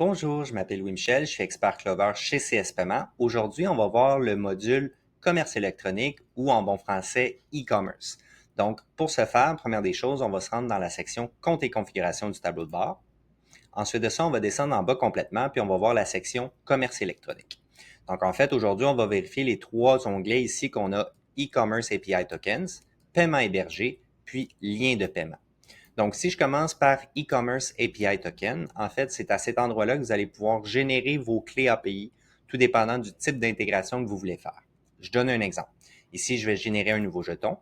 Bonjour, je m'appelle Louis-Michel, je suis expert Clover chez CS Paiement. Aujourd'hui, on va voir le module commerce électronique ou en bon français e-commerce. Donc, pour ce faire, première des choses, on va se rendre dans la section compte et configuration du tableau de bord. Ensuite de ça, on va descendre en bas complètement, puis on va voir la section commerce électronique. Donc, en fait, aujourd'hui, on va vérifier les trois onglets ici qu'on a e-commerce API tokens, paiement hébergé, puis lien de paiement. Donc, si je commence par e-commerce API token, en fait, c'est à cet endroit-là que vous allez pouvoir générer vos clés API, tout dépendant du type d'intégration que vous voulez faire. Je donne un exemple. Ici, je vais générer un nouveau jeton.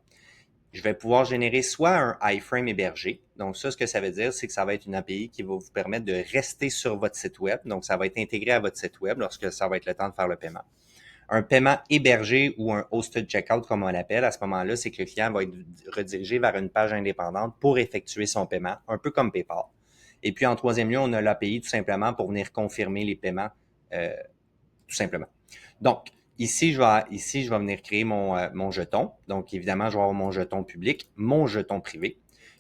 Je vais pouvoir générer soit un iframe hébergé. Donc, ça, ce que ça veut dire, c'est que ça va être une API qui va vous permettre de rester sur votre site web. Donc, ça va être intégré à votre site web lorsque ça va être le temps de faire le paiement. Un paiement hébergé ou un hosted checkout, comme on l'appelle, à ce moment-là, c'est que le client va être redirigé vers une page indépendante pour effectuer son paiement, un peu comme PayPal. Et puis, en troisième lieu, on a l'API tout simplement pour venir confirmer les paiements, tout simplement. Donc, ici, je vais venir créer mon jeton. Donc, évidemment, je vais avoir mon jeton public, mon jeton privé.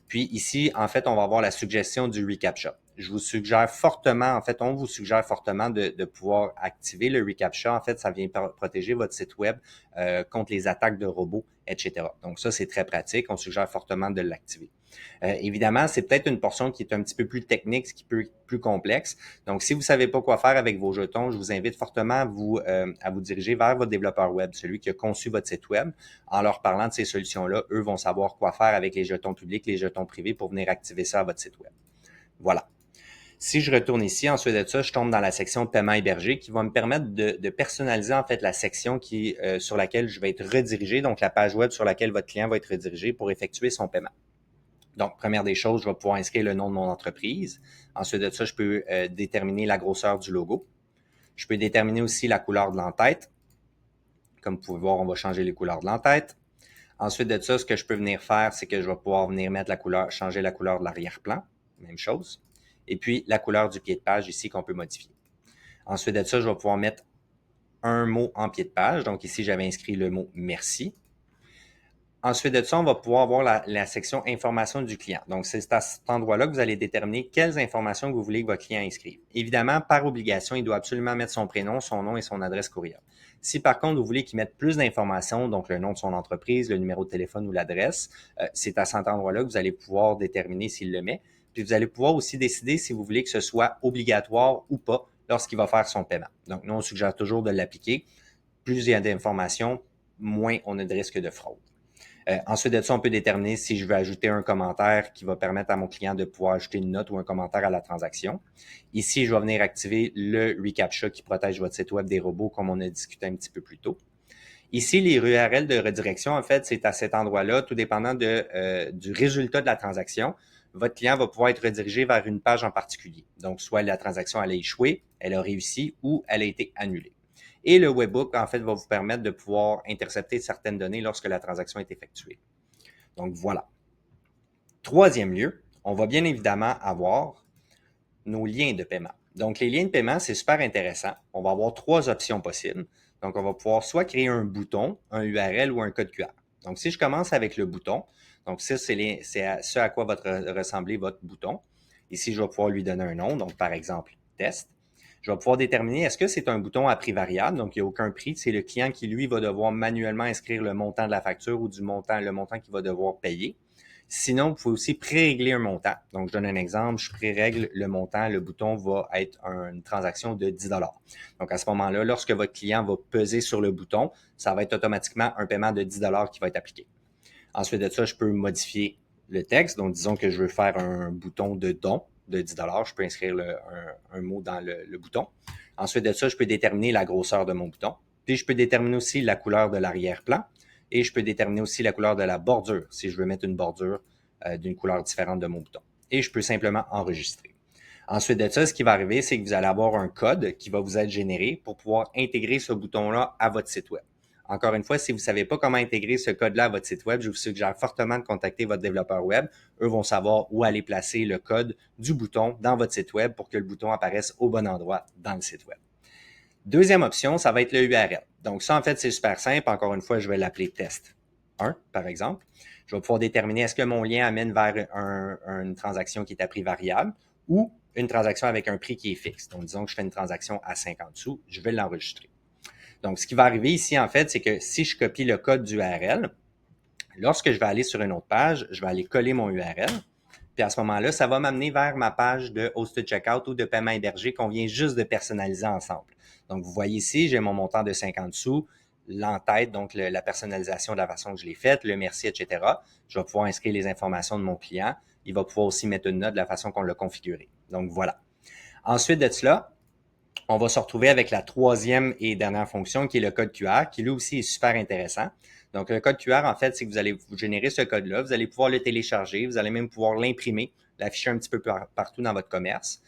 Puis ici, en fait, on va avoir la suggestion du reCAPTCHA. Je vous suggère fortement, en fait, on vous suggère fortement de pouvoir activer le reCAPTCHA. En fait, ça vient protéger votre site web contre les attaques de robots, etc. Donc ça, c'est très pratique. On suggère fortement de l'activer. Évidemment, c'est peut-être une portion qui est un petit peu plus technique, ce qui peut être plus complexe. Donc, si vous ne savez pas quoi faire avec vos jetons, je vous invite fortement à vous diriger vers votre développeur web, celui qui a conçu votre site web. En leur parlant de ces solutions-là, eux vont savoir quoi faire avec les jetons publics, les jetons privés pour venir activer ça à votre site web. Voilà. Si je retourne ici, ensuite de ça, je tombe dans la section paiement hébergé qui va me permettre de personnaliser en fait la section sur laquelle je vais être redirigé, donc la page web sur laquelle votre client va être redirigé pour effectuer son paiement. Donc, première des choses, je vais pouvoir inscrire le nom de mon entreprise. Ensuite de ça, je peux déterminer la grosseur du logo. Je peux déterminer aussi la couleur de l'entête. Comme vous pouvez voir, on va changer les couleurs de l'entête. Ensuite de ça, ce que je peux venir faire, c'est que je vais pouvoir venir mettre la couleur, changer la couleur de l'arrière-plan. Même chose. Et puis, la couleur du pied de page ici qu'on peut modifier. Ensuite de ça, je vais pouvoir mettre un mot en pied de page. Donc ici, j'avais inscrit le mot « Merci ». Ensuite de ça, on va pouvoir voir la section information du client. Donc, c'est à cet endroit-là que vous allez déterminer quelles informations que vous voulez que votre client inscrive. Évidemment, par obligation, il doit absolument mettre son prénom, son nom et son adresse courriel. Si par contre, vous voulez qu'il mette plus d'informations, donc le nom de son entreprise, le numéro de téléphone ou l'adresse, c'est à cet endroit-là que vous allez pouvoir déterminer s'il le met. Puis vous allez pouvoir aussi décider si vous voulez que ce soit obligatoire ou pas lorsqu'il va faire son paiement. Donc, nous, on suggère toujours de l'appliquer. Plus il y a d'informations, moins on a de risque de fraude. Ensuite de ça, on peut déterminer si je veux ajouter un commentaire qui va permettre à mon client de pouvoir ajouter une note ou un commentaire à la transaction. Ici, je vais venir activer le reCAPTCHA qui protège votre site web des robots comme on a discuté un petit peu plus tôt. Ici, les URL de redirection, en fait, c'est à cet endroit-là, tout dépendant du résultat de la transaction. Votre client va pouvoir être redirigé vers une page en particulier. Donc, soit la transaction elle a échoué, elle a réussi ou elle a été annulée. Et le webhook, en fait, va vous permettre de pouvoir intercepter certaines données lorsque la transaction est effectuée. Donc, voilà. Troisième lieu, on va bien évidemment avoir nos liens de paiement. Donc, les liens de paiement, c'est super intéressant. On va avoir trois options possibles. Donc, on va pouvoir soit créer un bouton, un URL ou un code QR. Donc, si je commence avec le bouton, donc ça, c'est ce à quoi va ressembler votre bouton. Ici, je vais pouvoir lui donner un nom, donc par exemple, test. Je vais pouvoir déterminer est-ce que c'est un bouton à prix variable, donc il n'y a aucun prix. C'est le client qui, lui, va devoir manuellement inscrire le montant de la facture ou le montant qu'il va devoir payer. Sinon, vous pouvez aussi pré-régler un montant. Donc, je donne un exemple, je pré-règle le montant, le bouton va être une transaction de 10 $. Donc, à ce moment-là, lorsque votre client va peser sur le bouton, ça va être automatiquement un paiement de 10 $ qui va être appliqué. Ensuite de ça, je peux modifier le texte. Donc, disons que je veux faire un bouton de don de 10 $. Je peux inscrire un mot dans le bouton. Ensuite de ça, je peux déterminer la grosseur de mon bouton. Puis, je peux déterminer aussi la couleur de l'arrière-plan. Et je peux déterminer aussi la couleur de la bordure, si je veux mettre une bordure d'une couleur différente de mon bouton. Et je peux simplement enregistrer. Ensuite de ça, ce qui va arriver, c'est que vous allez avoir un code qui va vous être généré pour pouvoir intégrer ce bouton-là à votre site web. Encore une fois, si vous ne savez pas comment intégrer ce code-là à votre site web, je vous suggère fortement de contacter votre développeur web. Eux vont savoir où aller placer le code du bouton dans votre site web pour que le bouton apparaisse au bon endroit dans le site web. Deuxième option, ça va être le URL. Donc ça, en fait, c'est super simple. Encore une fois, je vais l'appeler test 1, par exemple. Je vais pouvoir déterminer est-ce que mon lien amène vers une transaction qui est à prix variable ou une transaction avec un prix qui est fixe. Donc, disons que je fais une transaction à 50 sous, je vais l'enregistrer. Donc, ce qui va arriver ici, en fait, c'est que si je copie le code d'URL, lorsque je vais aller sur une autre page, je vais aller coller mon URL. Puis à ce moment-là, ça va m'amener vers ma page de Hosted Checkout ou de paiement hébergé qu'on vient juste de personnaliser ensemble. Donc, vous voyez ici, j'ai mon montant de 50 sous, l'entête, donc la personnalisation de la façon que je l'ai faite, le merci, etc. Je vais pouvoir inscrire les informations de mon client. Il va pouvoir aussi mettre une note de la façon qu'on l'a configuré. Donc, voilà. Ensuite de cela, on va se retrouver avec la troisième et dernière fonction qui est le code QR, qui lui aussi est super intéressant. Donc, le code QR, en fait, c'est que vous allez vous générer ce code-là, vous allez pouvoir le télécharger, vous allez même pouvoir l'imprimer, l'afficher un petit peu partout dans votre commerce.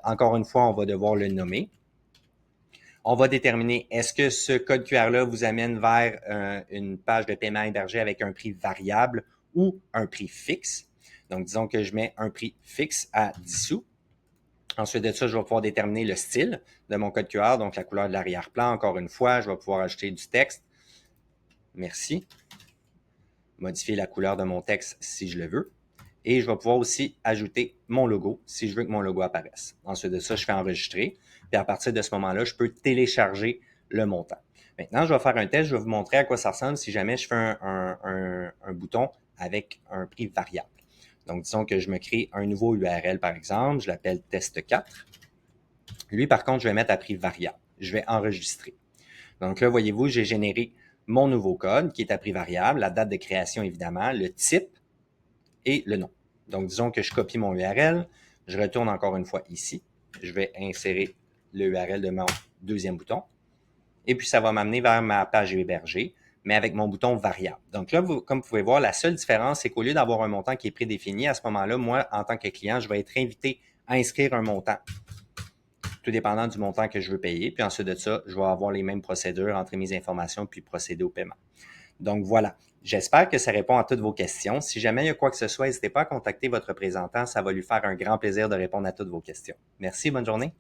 Encore une fois, on va devoir le nommer. On va déterminer est-ce que ce code QR-là vous amène vers une page de paiement hébergé avec un prix variable ou un prix fixe. Donc, disons que je mets un prix fixe à 10 sous. Ensuite de ça, je vais pouvoir déterminer le style de mon code QR, donc la couleur de l'arrière-plan. Encore une fois, je vais pouvoir ajouter du texte. Merci. Modifier la couleur de mon texte si je le veux. Et je vais pouvoir aussi ajouter mon logo si je veux que mon logo apparaisse. Ensuite de ça, je fais enregistrer. Puis à partir de ce moment-là, je peux télécharger le montant. Maintenant, je vais faire un test. Je vais vous montrer à quoi ça ressemble si jamais je fais un bouton avec un prix variable. Donc, disons que je me crée un nouveau URL, par exemple. Je l'appelle test 4. Lui, par contre, je vais mettre à prix variable. Je vais enregistrer. Donc là, voyez-vous, j'ai généré mon nouveau code qui est à prix variable, la date de création, évidemment, le type et le nom. Donc, disons que je copie mon URL. Je retourne encore une fois ici. Je vais insérer le URL de mon deuxième bouton. Et puis, ça va m'amener vers ma page hébergée, mais avec mon bouton variable. Donc là, comme vous pouvez voir, la seule différence, c'est qu'au lieu d'avoir un montant qui est prédéfini, à ce moment-là, moi, en tant que client, je vais être invité à inscrire un montant, tout dépendant du montant que je veux payer. Puis ensuite de ça, je vais avoir les mêmes procédures, entrer mes informations, puis procéder au paiement. Donc voilà, j'espère que ça répond à toutes vos questions. Si jamais il y a quoi que ce soit, n'hésitez pas à contacter votre représentant. Ça va lui faire un grand plaisir de répondre à toutes vos questions. Merci, bonne journée.